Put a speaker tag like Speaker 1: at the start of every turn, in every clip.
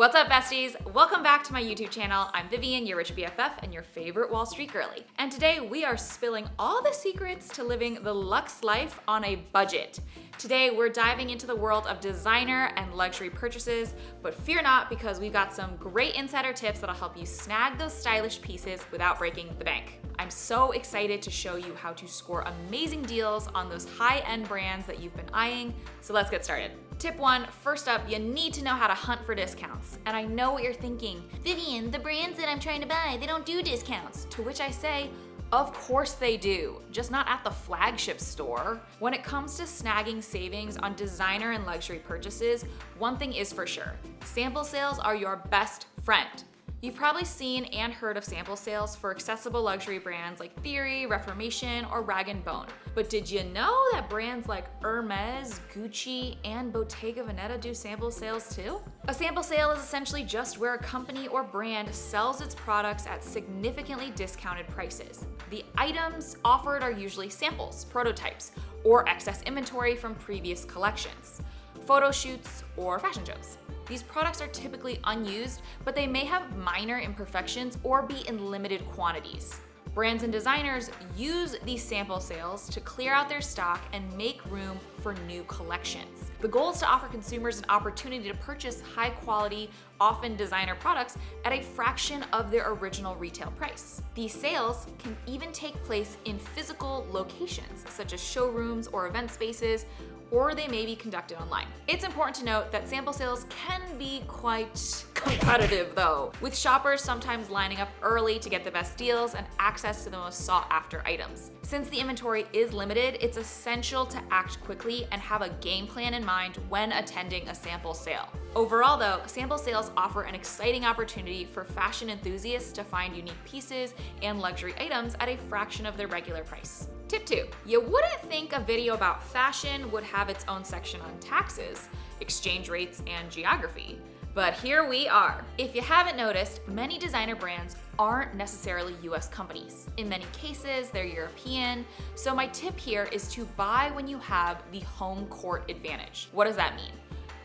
Speaker 1: What's up, besties? Welcome back to my YouTube channel. I'm Vivian, your rich BFF and your favorite Wall Street girly. And today we are spilling all the secrets to living the luxe life on a budget. Today we're diving into the world of designer and luxury purchases, but fear not because we've got some great insider tips that'll help you snag those stylish pieces without breaking the bank. I'm so excited to show you how to score amazing deals on those high-end brands that you've been eyeing, so let's get started. Tip 1, first up, you need to know how to hunt for discounts. And I know what you're thinking, Vivian, the brands that I'm trying to buy, they don't do discounts. To which I say, of course they do, just not at the flagship store. When it comes to snagging savings on designer and luxury purchases, one thing is for sure, sample sales are your best friend. You've probably seen and heard of sample sales for accessible luxury brands like Theory, Reformation, or Rag & Bone. But did you know that brands like Hermes, Gucci, and Bottega Veneta do sample sales too? A sample sale is essentially just where a company or brand sells its products at significantly discounted prices. The items offered are usually samples, prototypes, or excess inventory from previous collections, photo shoots, or fashion shows. These products are typically unused, but they may have minor imperfections or be in limited quantities. Brands and designers use these sample sales to clear out their stock and make room for new collections. The goal is to offer consumers an opportunity to purchase high quality, often designer products at a fraction of their original retail price. These sales can even take place in physical locations, such as showrooms or event spaces, or they may be conducted online. It's important to note that sample sales can be quite competitive though, with shoppers sometimes lining up early to get the best deals and access to the most sought after items. Since the inventory is limited, it's essential to act quickly and have a game plan in mind when attending a sample sale. Overall though, sample sales offer an exciting opportunity for fashion enthusiasts to find unique pieces and luxury items at a fraction of their regular price. Tip 2, you wouldn't think a video about fashion would have its own section on taxes, exchange rates, and geography. But here we are. If you haven't noticed, many designer brands aren't necessarily US companies. In many cases, they're European. So my tip here is to buy when you have the home court advantage. What does that mean?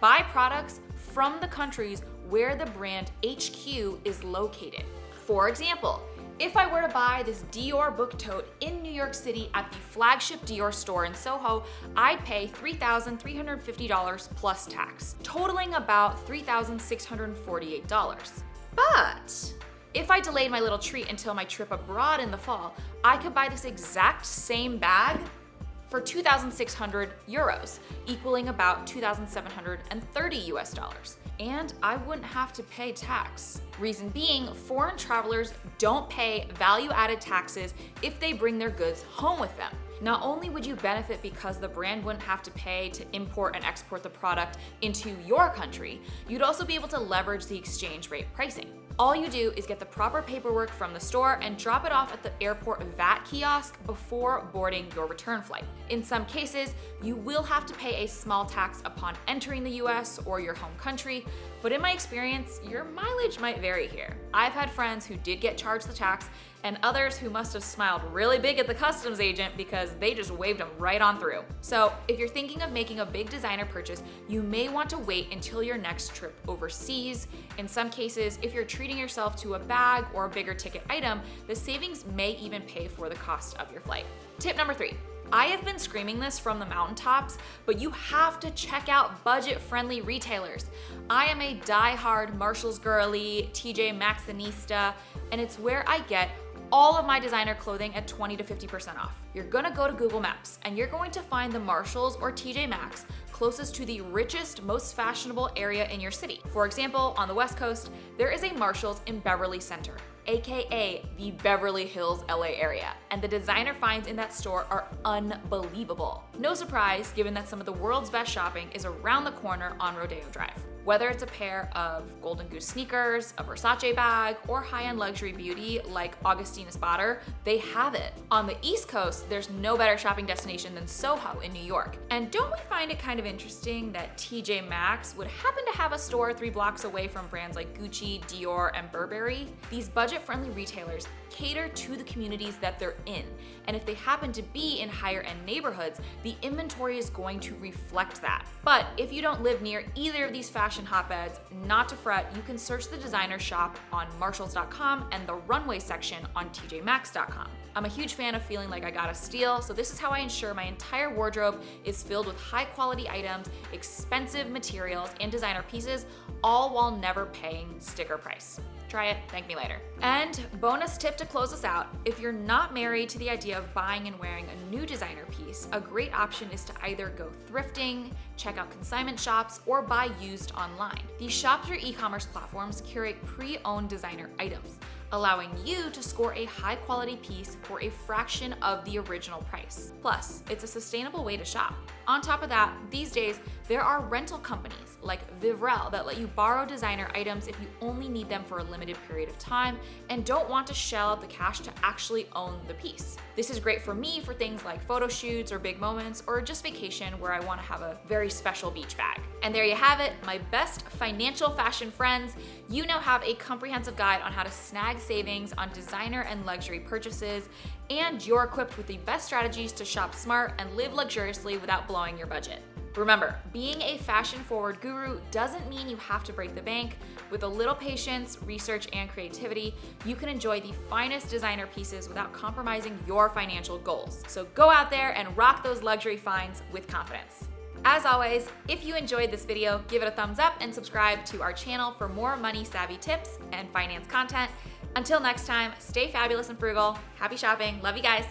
Speaker 1: Buy products from the countries where the brand HQ is located. For example, if I were to buy this Dior book tote in New York City at the flagship Dior store in Soho, I'd pay $3,350 plus tax, totaling about $3,648. But if I delayed my little treat until my trip abroad in the fall, I could buy this exact same bag for 2,600 euros, equaling about 2,730 US dollars. And I wouldn't have to pay tax. Reason being, foreign travelers don't pay value-added taxes if they bring their goods home with them. Not only would you benefit because the brand wouldn't have to pay to import and export the product into your country, you'd also be able to leverage the exchange rate pricing. All you do is get the proper paperwork from the store and drop it off at the airport VAT kiosk before boarding your return flight. In some cases, you will have to pay a small tax upon entering the US or your home country, but in my experience, your mileage might vary here. I've had friends who did get charged the tax and others who must have smiled really big at the customs agent because they just waved them right on through. So if you're thinking of making a big designer purchase, you may want to wait until your next trip overseas. In some cases, if you're treating yourself to a bag or a bigger ticket item, the savings may even pay for the cost of your flight. Tip number 3. I have been screaming this from the mountaintops, but you have to check out budget-friendly retailers. I am a die-hard Marshalls girly, TJ Maxxinista, and it's where I get all of my designer clothing at 20 to 50% off. You're gonna go to Google Maps and you're going to find the Marshalls or TJ Maxx closest to the richest, most fashionable area in your city. For example, on the West Coast, there is a Marshalls in Beverly Center, aka the Beverly Hills LA area, and the designer finds in that store are unbelievable. No surprise, given that some of the world's best shopping is around the corner on Rodeo Drive. Whether it's a pair of Golden Goose sneakers, a Versace bag, or high-end luxury beauty like Augustina Spotter, they have it. On the East Coast, there's no better shopping destination than Soho in New York. And don't we find it kind of interesting that TJ Maxx would happen to have a store 3 blocks away from brands like Gucci, Dior, and Burberry? These budget-friendly retailers cater to the communities that they're in. And if they happen to be in higher end neighborhoods, the inventory is going to reflect that. But if you don't live near either of these fashion fashion hotbeds, not to fret, you can search the designer shop on Marshalls.com and the runway section on TJMax.com. I'm a huge fan of feeling like I got a steal, so this is how I ensure my entire wardrobe is filled with high quality items, expensive materials, and designer pieces, all while never paying sticker price. Try it, thank me later. And bonus tip to close us out, if you're not married to the idea of buying and wearing a new designer piece, a great option is to either go thrifting, check out consignment shops, or buy used online. These shops or e-commerce platforms curate pre-owned designer items, allowing you to score a high-quality piece for a fraction of the original price. Plus, it's a sustainable way to shop. On top of that, these days, there are rental companies like Vivrel that let you borrow designer items if you only need them for a limited period of time and don't want to shell out the cash to actually own the piece. This is great for me for things like photo shoots or big moments or just vacation where I want to have a very special beach bag. And there you have it, my best financial fashion friends. You now have a comprehensive guide on how to snag savings on designer and luxury purchases, and you're equipped with the best strategies to shop smart and live luxuriously without blowing your budget. Remember, being a fashion-forward guru doesn't mean you have to break the bank. With a little patience, research, and creativity, you can enjoy the finest designer pieces without compromising your financial goals. So go out there and rock those luxury finds with confidence. As always, if you enjoyed this video, give it a thumbs up and subscribe to our channel for more money-savvy tips and finance content. Until next time, stay fabulous and frugal. Happy shopping. Love you guys.